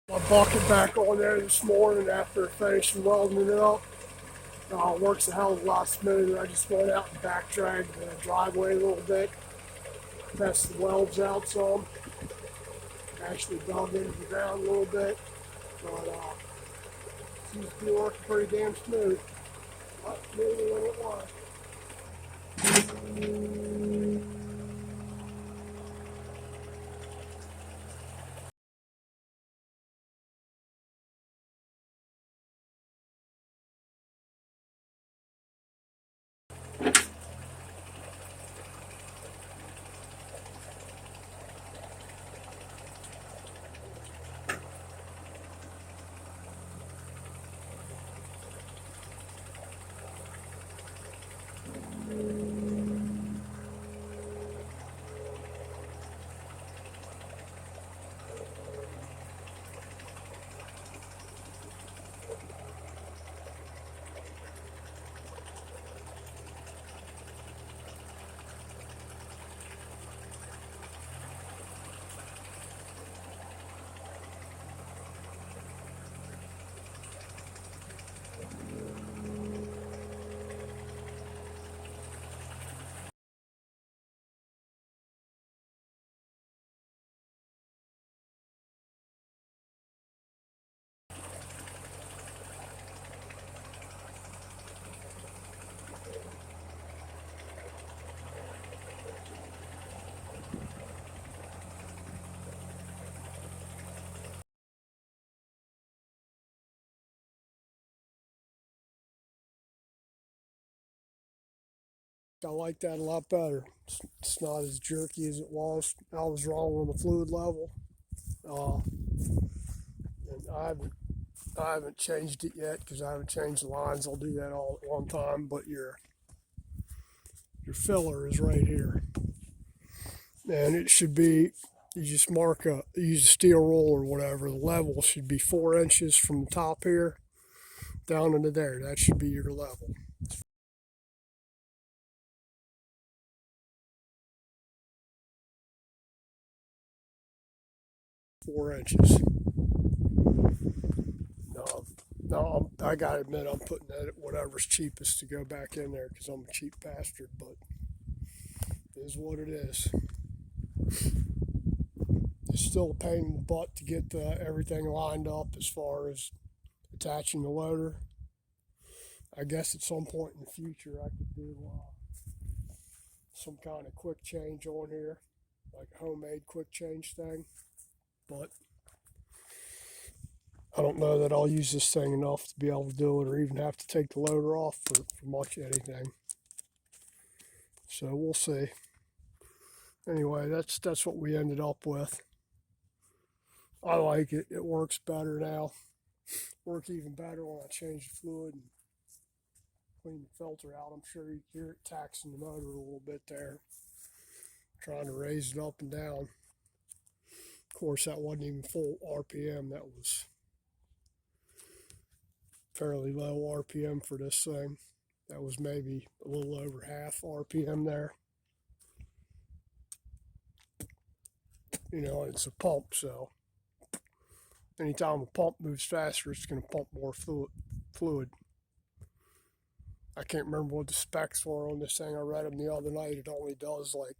My bucket back on there this morning after finishing welding it up. Works a hell of a lot smoother. I just went out and back dragged the driveway a little bit, test the welds out some, actually dug into the ground a little bit, but seems to be working pretty damn smooth. Not smoother than it was. I like that a lot better. It's not as jerky as it was. I was wrong on the fluid level. Uh, and I haven't changed it yet because I haven't changed the lines. I'll do that all at one time. But your filler is right here, and it should be. You just use a steel roll or whatever. The level should be 4 inches from the top here down into there. That should be your level. 4 inches. No, no, I gotta admit, I'm putting that at whatever's cheapest to go back in there because I'm a cheap bastard, but it is what it is. It's still a pain in the butt to get everything lined up as far as attaching the loader. I guess at some point in the future I could do some kind of quick change on here, like a homemade quick change thing, but I don't know that I'll use this thing enough to be able to do it or even have to take the loader off for much anything. So we'll see. Anyway, that's what we ended up with. I like it. It works better now. Work even better when I change the fluid and clean the filter out. I'm sure you hear it taxing the motor a little bit there, trying to raise it up and down. Of course, that wasn't even full RPM. That was fairly low RPM for this thing. That was maybe a little over half RPM there. You know, it's a pump, so anytime a pump moves faster, it's going to pump more fluid. I can't remember what the specs were on this thing. I read them the other night. It only does like,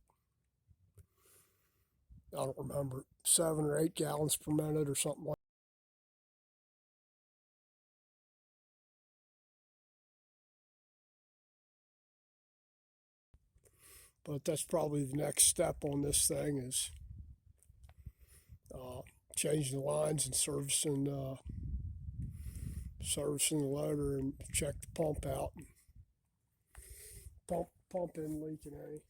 I don't remember, 7 or 8 gallons per minute or something like that. But that's probably the next step on this thing is changing the lines and servicing the loader and check the pump out. And pump in leaking any.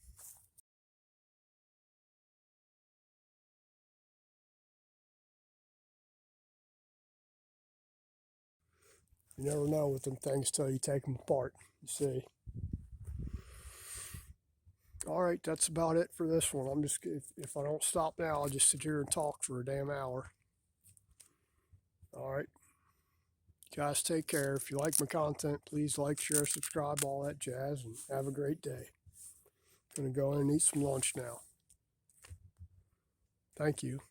You never know with them things till you take them apart. You see. All right, that's about it for this one. I'm just if I don't stop now, I'll just sit here and talk for a damn hour. All right, guys, take care. If you like my content, please like, share, subscribe, all that jazz, and have a great day. I'm gonna go in and eat some lunch now. Thank you.